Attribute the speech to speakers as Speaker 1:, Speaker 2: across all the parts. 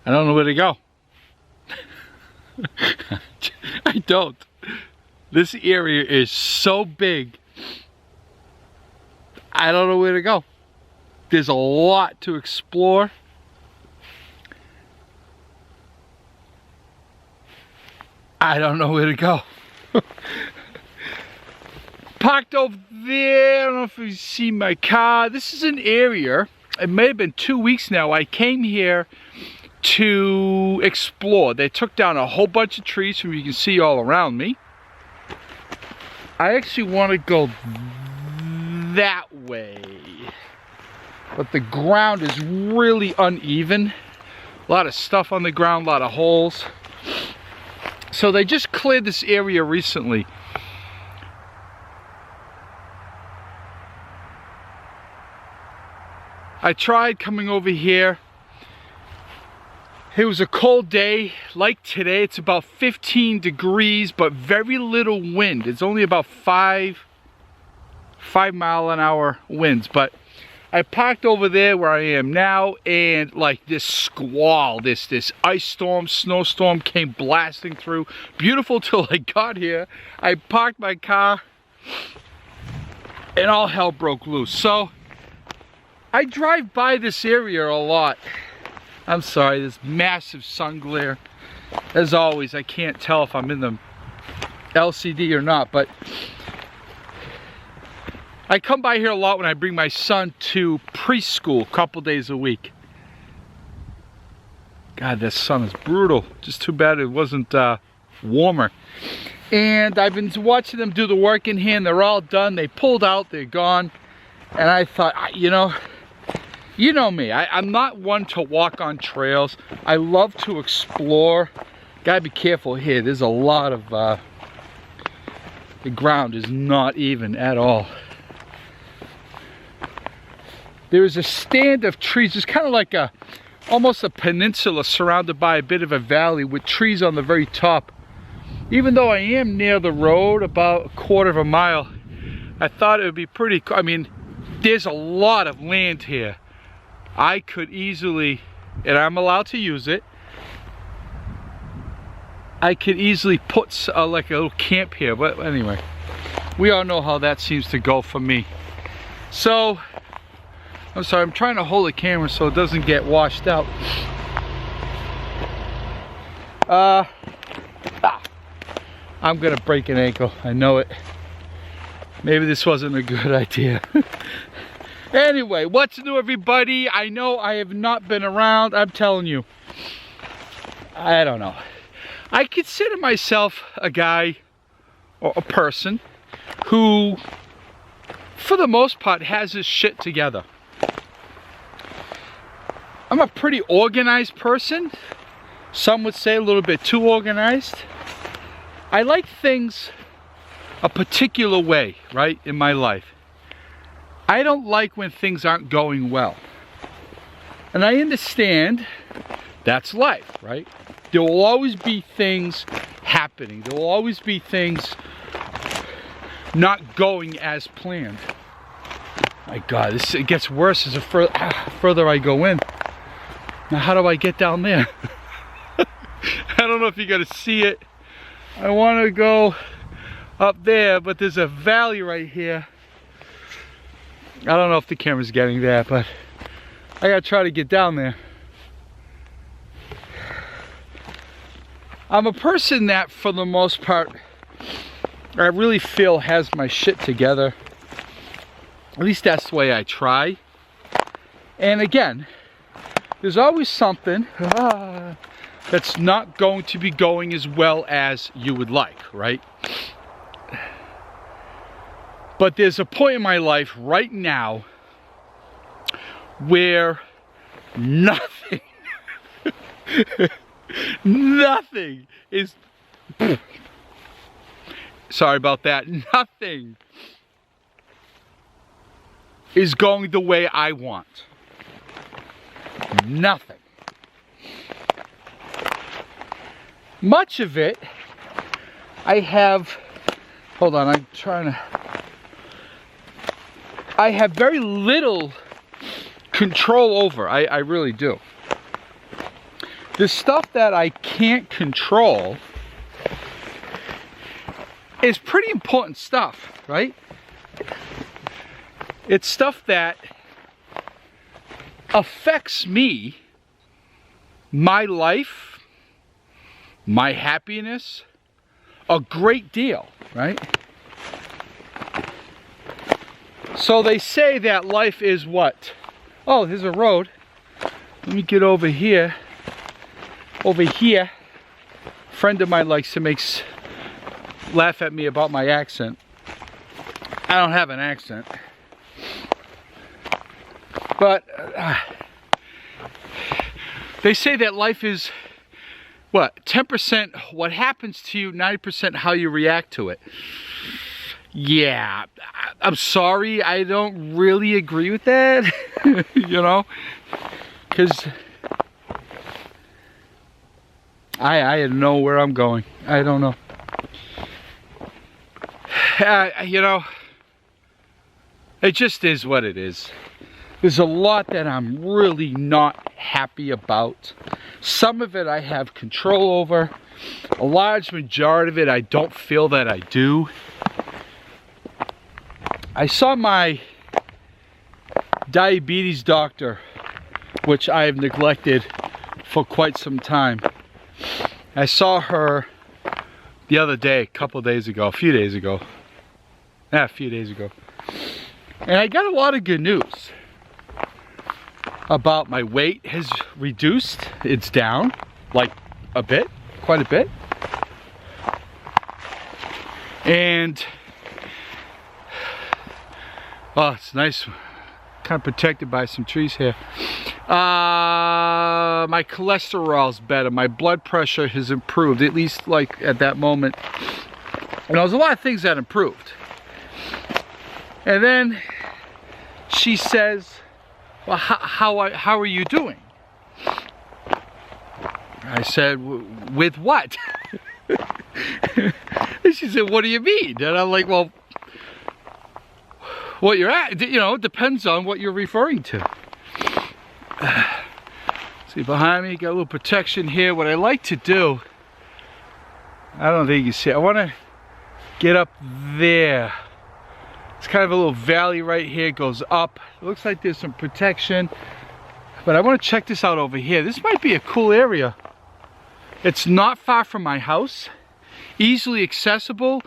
Speaker 1: I don't know where to go. I don't. This area is so big. I don't know where to go. There's a lot to explore. I don't know where to go. Parked over there. I don't know if you see my car. This is an area, it may have been 2 weeks now, I came here to explore. They took down a whole bunch of trees from you can see all around me. I actually want to go that way, but the ground is really uneven. A lot of stuff on the ground, a lot of holes. So they just cleared this area recently. I tried coming over here. It was a cold day, like today. It's about 15 degrees, but very little wind. It's only about 5 mile-an-hour winds. But I parked over there where I am now, and like this squall, this ice storm, snowstorm came blasting through. Beautiful till I got here. I parked my car, and all hell broke loose. So I drive by this area a lot. I'm sorry, there's massive sun glare. As always, I can't tell if I'm in the LCD or not, but I come by here a lot when I bring my son to preschool a couple days a week. God, this sun is brutal. Just too bad it wasn't warmer. And I've been watching them do the work in here, and they're all done. They pulled out, they're gone. And I thought, you know me, I'm not one to walk on trails. I love to explore. Gotta be careful here. There's a lot of, the ground is not even at all. There is a stand of trees. It's kind of like almost a peninsula surrounded by a bit of a valley with trees on the very top. Even though I am near the road, about a quarter of a mile, I thought it would be pretty cool. I mean, there's a lot of land here. I could easily, and I'm allowed to use it, I could easily put like a little camp here. But anyway, we all know how that seems to go for me. So, I'm sorry, I'm trying to hold the camera so it doesn't get washed out. I'm gonna break an ankle, I know it. Maybe this wasn't a good idea. Anyway, what's new, everybody? I know I have not been around. I'm telling you, I don't know. I consider myself a guy or a person who, for the most part, has his shit together. I'm a pretty organized person. Some would say a little bit too organized. I like things a particular way, right, in my life. I don't like when things aren't going well. And I understand that's life, right? There will always be things happening. There will always be things not going as planned. My God, it gets worse as the further I go in. Now, how do I get down there? I don't know if you got to see it. I want to go up there, but there's a valley right here. I don't know if the camera's getting that, but I gotta try to get down there. I'm a person that, for the most part, I really feel has my shit together. At least that's the way I try. And again, there's always something that's not going to be going as well as you would like, right? But there's a point in my life right now where nothing, nothing is, sorry about that, nothing is going the way I want. Nothing. Much of it, I have, hold on, I'm trying to, I have very little control over. I really do. the stuff that I can't control is pretty important stuff, right? It's stuff that affects me, my life, my happiness, a great deal, right? So they say that life is what? Oh, there's a road. Let me get over here. Over here. A friend of mine likes to laugh at me about my accent. I don't have an accent. But they say that life is what? 10% what happens to you, 90% how you react to it. Yeah, I'm sorry, I don't really agree with that, you know, because I know where I'm going. I don't know. You know, it just is what it is. There's a lot that I'm really not happy about. Some of it I have control over. A large majority of it I don't feel that I do. I saw my diabetes doctor, which I have neglected for quite some time. I saw her the other day, a few days ago. And I got a lot of good news about my weight has reduced. It's down, like a bit, quite a bit. And oh, it's nice, kind of protected by some trees here. My cholesterol's better. My blood pressure has improved, at least like at that moment. And there was a lot of things that improved. And then she says, well, how are you doing? I said, with what? And she said, what do you mean? And I'm like, well, what you're at, you know, it depends on what you're referring to. See behind me, got a little protection here. What I like to do, I don't think you see, I want to get up there. It's kind of a little valley right here, it goes up. It looks like there's some protection, but I want to check this out over here. This might be a cool area. It's not far from my house, easily accessible.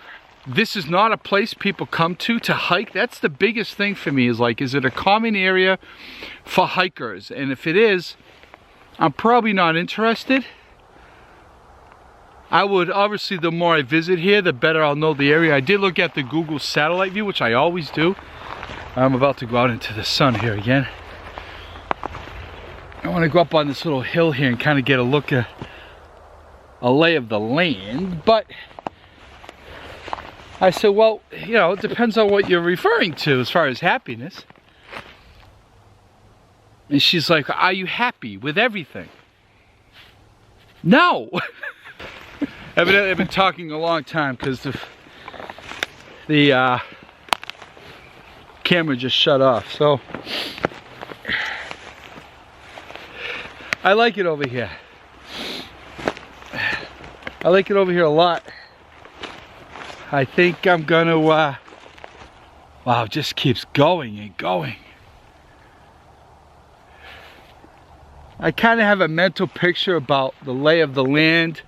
Speaker 1: This is not a place people come to hike. That's the biggest thing for me, is like, is it a common area for hikers? And if it is, I'm probably not interested. I would, obviously, the more I visit here, the better I'll know the area. I did look at the Google satellite view, which I always do. I'm about to go out into the sun here again. I want to go up on this little hill here and kind of get a look at a lay of the land, but I said, well, you know, it depends on what you're referring to as far as happiness. And she's like, are you happy with everything? No. Evidently, I've been talking a long time because the camera just shut off. So I like it over here. I like it over here a lot. I think I'm gonna, wow, it just keeps going and going. I kind of have a mental picture about the lay of the land.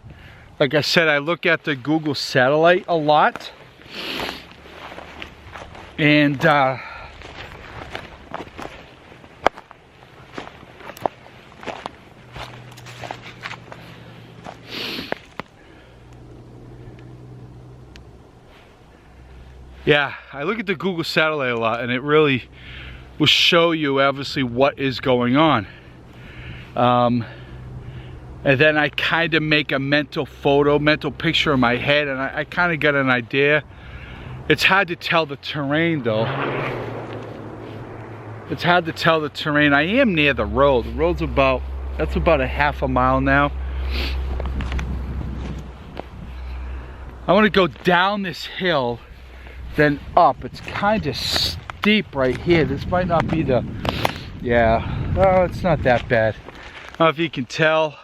Speaker 1: Like I said, I look at the Google satellite a lot. And yeah, I look at the Google satellite a lot, and it really will show you obviously what is going on. And then I kind of make a mental picture in my head, and I kind of get an idea. It's hard to tell the terrain though. It's hard to tell the terrain. I am near the road. The road's that's about a half a mile now. I want to go down this hill, then up. It's kind of steep right here. This might not be the, yeah, oh, it's not that bad. I don't know if you can tell.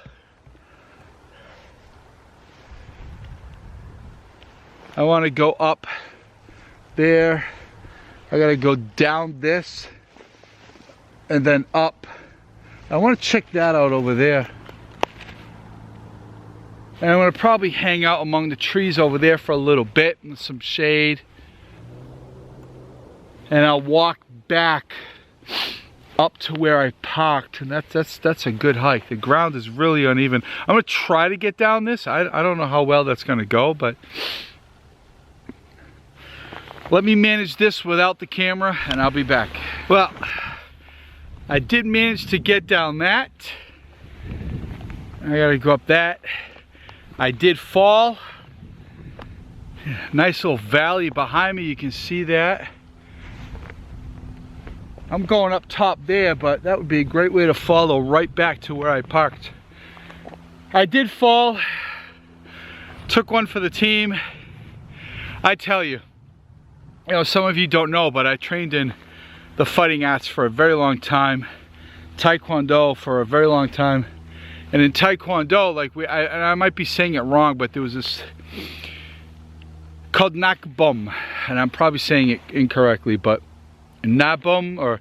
Speaker 1: I want to go up there. I gotta go down this and then up. I want to check that out over there. And I'm gonna probably hang out among the trees over there for a little bit in some shade. And I'll walk back up to where I parked, and that's a good hike. The ground is really uneven. I'm gonna try to get down this. I don't know how well that's gonna go, but let me manage this without the camera and I'll be back. Well, I did manage to get down that. I gotta go up that. I did fall. Nice little valley behind me, you can see that. I'm going up top there, but that would be a great way to follow right back to where I parked. I did fall, took one for the team. I tell you, some of you don't know, but I trained in the fighting arts for a very long time, Taekwondo for a very long time. And in Taekwondo, like and I might be saying it wrong, but there was this called nakbum, and I'm probably saying it incorrectly, but nabum, or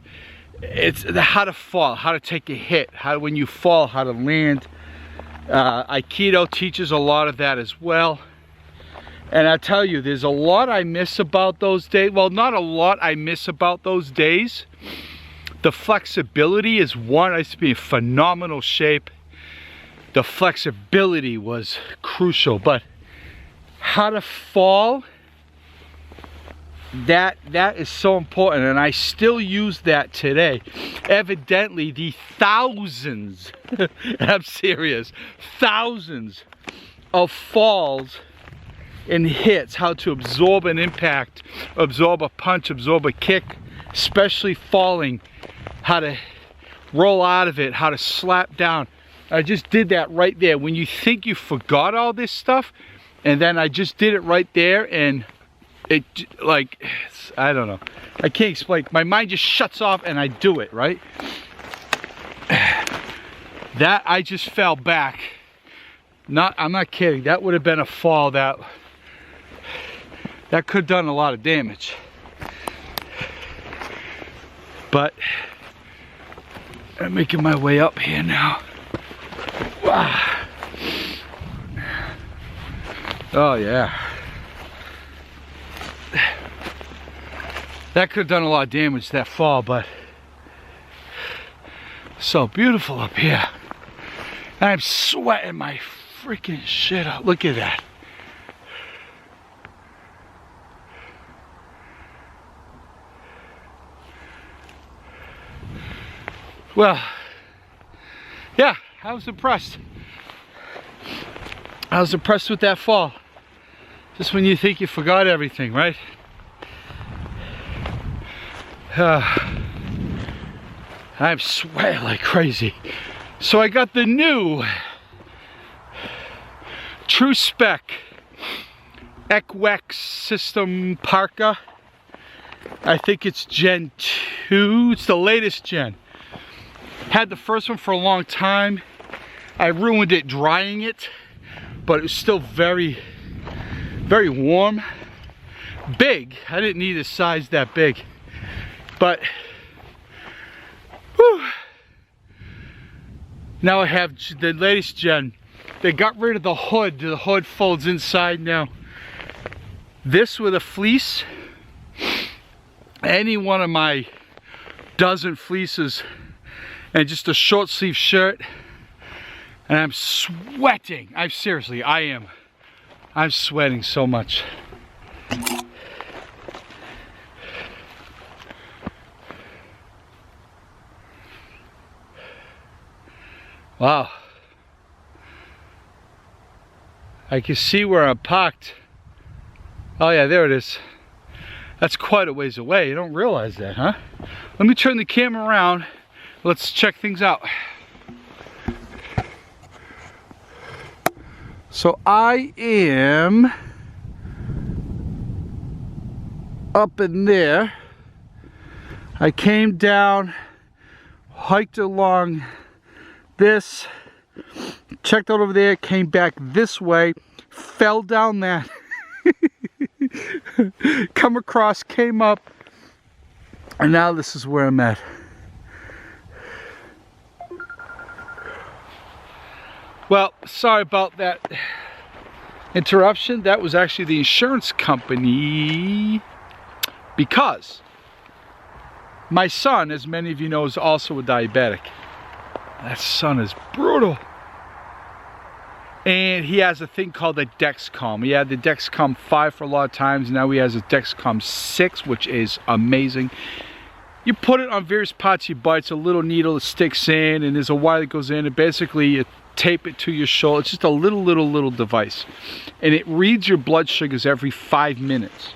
Speaker 1: it's how to fall, how to take a hit, how when you fall, how to land. Aikido teaches a lot of that as well. And I tell you, there's a lot I miss about those days. Well, not a lot I miss about those days. The flexibility is one. I used to be in phenomenal shape. The flexibility was crucial, but how to fall, that is so important, and I still use that today. Evidently, the thousands, I'm serious, thousands of falls and hits, how to absorb an impact, absorb a punch, absorb a kick, especially falling, how to roll out of it, how to slap down. I just did that right there. When you think you forgot all this stuff, and then I just did it right there, and it, like, I don't know. I can't explain. My mind just shuts off and I do it, right? That, I just fell back. I'm not kidding. That would have been a fall that could have done a lot of damage. But I'm making my way up here now. Oh yeah. That could have done a lot of damage, that fall, but so beautiful up here. I'm sweating my freaking shit out. Look at that. Well, yeah, I was impressed. I was impressed with that fall. Just when you think you forgot everything, right? I'm sweating like crazy. So I got the new True Spec Equex System Parka. I think it's Gen 2. It's the latest gen. Had the first one for a long time. I ruined it drying it, but it was still very, very warm. Big. I didn't need a size that big. But whew, now I have the latest gen. They got rid of the hood. The hood folds inside now. This with a fleece. Any one of my dozen fleeces and just a short sleeve shirt. And I'm sweating. I'm sweating so much. Wow. I can see where I'm parked. Oh yeah, there it is. That's quite a ways away. You don't realize that, huh? Let me turn the camera around. Let's check things out. So I am up in there. I came down, hiked along this, checked out over there, came back this way, fell down that come across, came up, and now this is where I'm at. Well, sorry about that interruption. That was actually the insurance company, because my son, as many of you know, is also a diabetic. That son is brutal. And he has a thing called a Dexcom. He had the Dexcom 5 for a lot of times. Now he has a Dexcom 6, which is amazing. You put it on various parts of your body. It's a little needle that sticks in, and there's a wire that goes in, and basically you tape it to your shoulder. It's just a little device. And it reads your blood sugars every 5 minutes.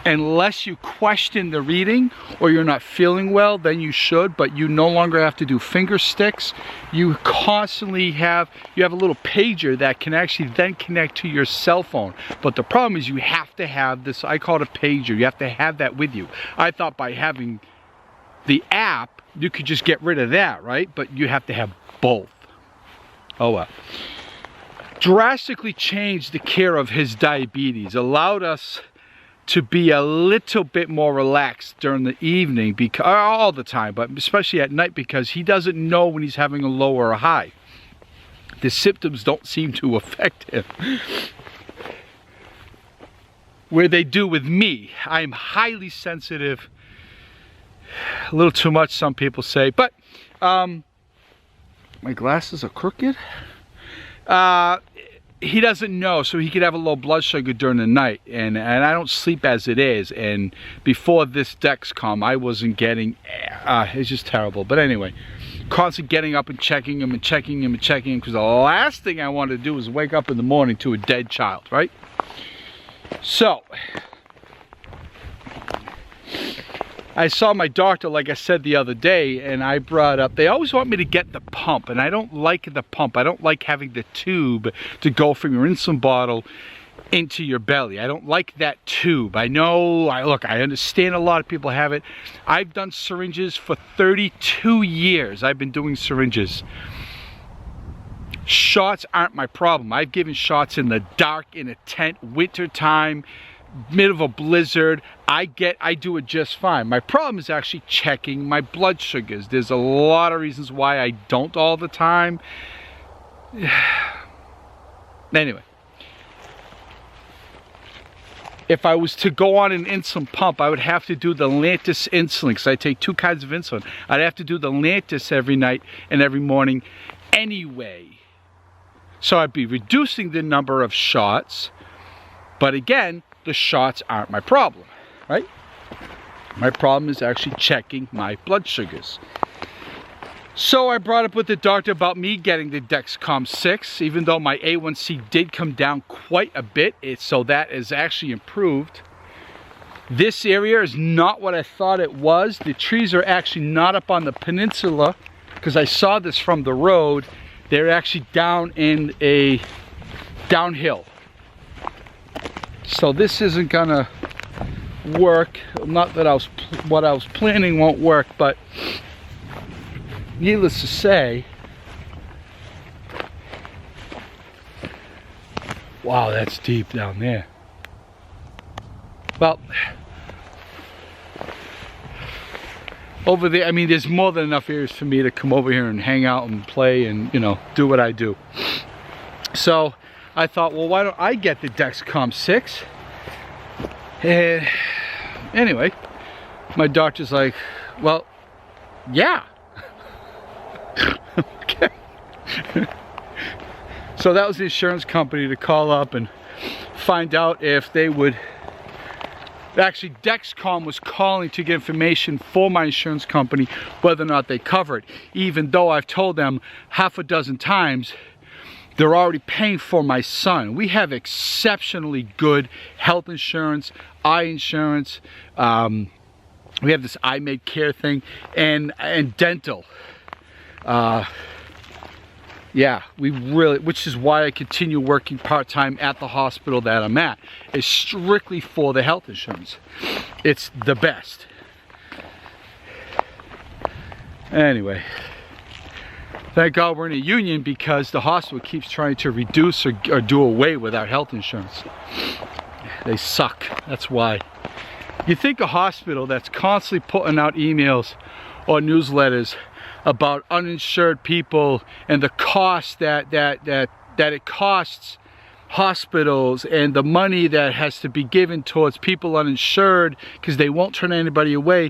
Speaker 1: Unless you question the reading or you're not feeling well, then you should, but you no longer have to do finger sticks. You constantly have a little pager that can actually then connect to your cell phone. But the problem is you have to have this, I call it a pager, you have to have that with you. I thought by having the app, you could just get rid of that, right? But you have to have both. Oh well. Drastically changed the care of his diabetes, allowed us to be a little bit more relaxed during the evening, because all the time, but especially at night, because he doesn't know when he's having a low or a high. The symptoms don't seem to affect him where they do with me. I'm highly sensitive, a little too much, some people say, but my glasses are crooked. He doesn't know, so he could have a low blood sugar during the night, and I don't sleep as it is, and before this Dexcom I wasn't getting, it's just terrible. But anyway, constantly getting up and checking him, because the last thing I want to do is wake up in the morning to a dead child, right? So I saw my doctor, like I said the other day, and I brought up, they always want me to get the pump, and I don't like the pump. I don't like having the tube to go from your insulin bottle into your belly. I don't like that tube. I know, look, I understand a lot of people have it. I've done syringes for 32 years. I've been doing syringes. Shots aren't my problem. I've given shots in the dark, in a tent, winter time, middle of a blizzard. I do it just fine. My problem is actually checking my blood sugars. There's a lot of reasons why I don't all the time. Anyway, if I was to go on an insulin pump, I would have to do the Lantus insulin, because I take 2 kinds of insulin. I'd have to do the Lantus every night and every morning anyway. So I'd be reducing the number of shots, but again, the shots aren't my problem, right? My problem is actually checking my blood sugars. So I brought up with the doctor about me getting the Dexcom 6, even though my A1C did come down quite a bit, so that is actually improved. This area is not what I thought it was. The trees are actually not up on the peninsula, because I saw this from the road. They're actually down in a downhill. So this isn't gonna work. Not that what I was planning won't work, but needless to say, wow, that's deep down there. Well, over there, I mean, there's more than enough areas for me to come over here and hang out and play and, you know, do what I do. So I thought, well, why don't I get the Dexcom 6? And anyway, my doctor's like, well, yeah. Okay. So that was the insurance company to call up and find out if they would. Actually, Dexcom was calling to get information for my insurance company whether or not they cover it, even though I've told them half a dozen times they're already paying for my son. We have exceptionally good health insurance, eye insurance. We have this iMade Care thing, and dental. Yeah, we really, which is why I continue working part-time at the hospital that I'm at. It's strictly for the health insurance. It's the best. Anyway, Thank God we're in a union, because the hospital keeps trying to reduce or do away with our health insurance. They suck, that's why. You think a hospital that's constantly putting out emails or newsletters about uninsured people and the cost that it costs hospitals, and the money that has to be given towards people uninsured because they won't turn anybody away,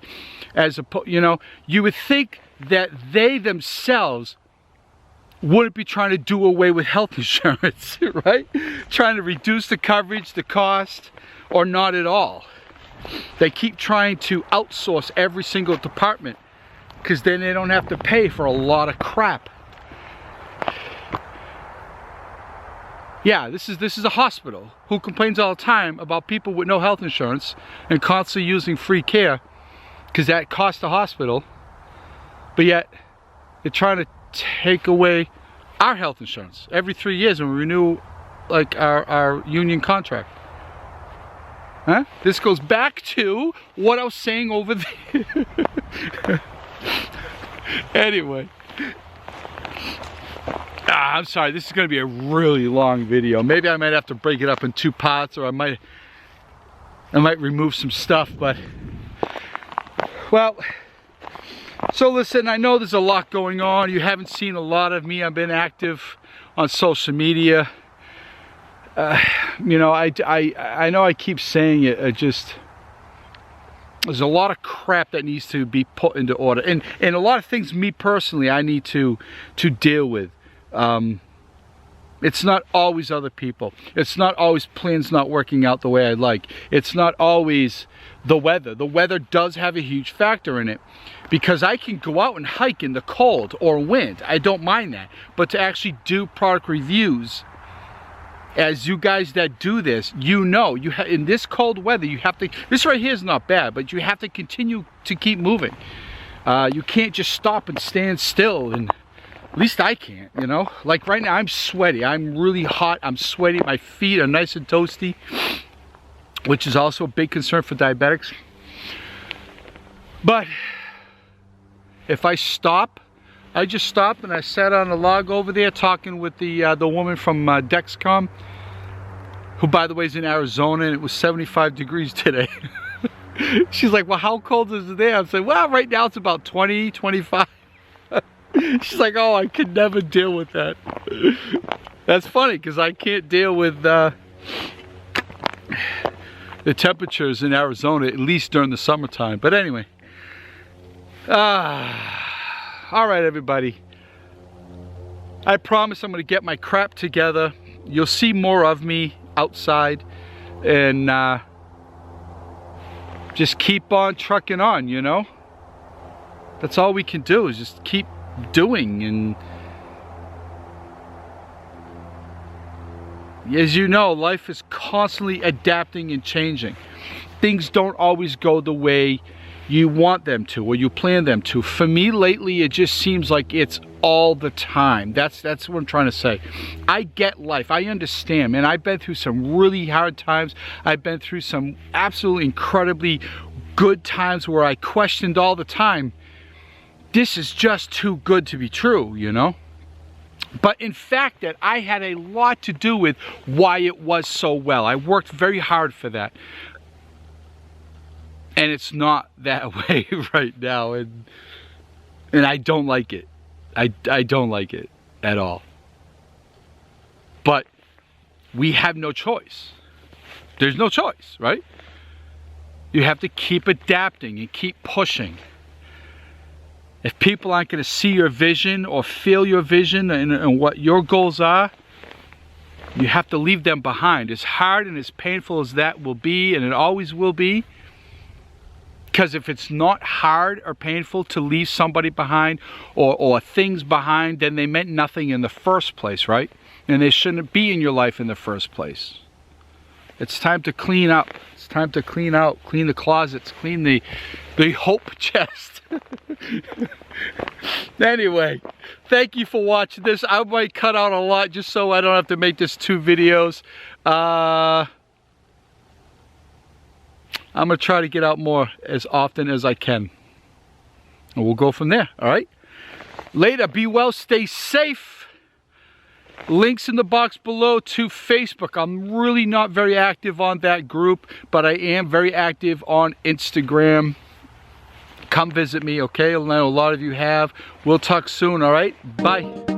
Speaker 1: you know, you would think that they themselves wouldn't be trying to do away with health insurance, right? Trying to reduce the coverage, the cost, or not at all. They keep trying to outsource every single department, because then they don't have to pay for a lot of crap. Yeah, this is a hospital who complains all the time about people with no health insurance and constantly using free care, because that costs the hospital. But yet they're trying to take away our health insurance every 3 years when we renew, like, our union contract. Huh? This goes back to what I was saying over there. Anyway, I'm sorry, this is going to be a really long video. Maybe I might have to break it up in 2 parts, or I might remove some stuff, but well, so listen, I know there's a lot going on. You haven't seen a lot of me. I've been active on social media. You know, I know I keep saying it, there's a lot of crap that needs to be put into order, and a lot of things, me personally, I need to deal with. It's not always other people. It's not always plans not working out the way I'd like. It's not always the weather. The weather does have a huge factor in it, because I can go out and hike in the cold or wind. I don't mind that. But to actually do product reviews, as you guys that do this, you know, in this cold weather, you have to, this right here is not bad, but you have to continue to keep moving. You can't just stop and stand still, and at least I can't, you know. Like right now, I'm sweaty. I'm really hot. I'm sweaty. My feet are nice and toasty, which is also a big concern for diabetics. But if I stop, I just stopped and I sat on a log over there talking with the woman from Dexcom, who, by the way, is in Arizona, and it was 75 degrees today. She's like, well, how cold is it there? I'm saying, well, right now it's about 20, 25. She's like, oh, I could never deal with that. That's funny, because I can't deal with the temperatures in Arizona, at least during the summertime. But anyway, all right, everybody. I promise I'm going to get my crap together. You'll see more of me outside, and just keep on trucking on, you know? That's all we can do, is just keep doing. And as you know, life is constantly adapting and changing. Things don't always go the way you want them to, or you plan them to. For me lately, it just seems like it's all the time. That's what I'm trying to say. I get life. I understand, man. I've been through some really hard times. I've been through some absolutely incredibly good times where I questioned all the time, this is just too good to be true, you know? But in fact, that I had a lot to do with why it was so well. I worked very hard for that. And it's not that way right now, and I don't like it. I don't like it at all. But we have no choice. There's no choice, right? You have to keep adapting and keep pushing. If people aren't going to see your vision or feel your vision and what your goals are, you have to leave them behind. As hard and as painful as that will be, and it always will be, because if it's not hard or painful to leave somebody behind or things behind, then they meant nothing in the first place, right? And they shouldn't be in your life in the first place. It's time to clean up. It's time to clean out, clean the closets, clean the hope chest. Anyway, thank you for watching this. I might cut out a lot just so I don't have to make this 2 videos. I'm going to try to get out more as often as I can. And we'll go from there, all right? Later. Be well, stay safe. Links in the box below to Facebook. I'm really not very active on that group, but I am very active on Instagram. Come visit me, okay? I know a lot of you have. We'll talk soon, all right? Bye.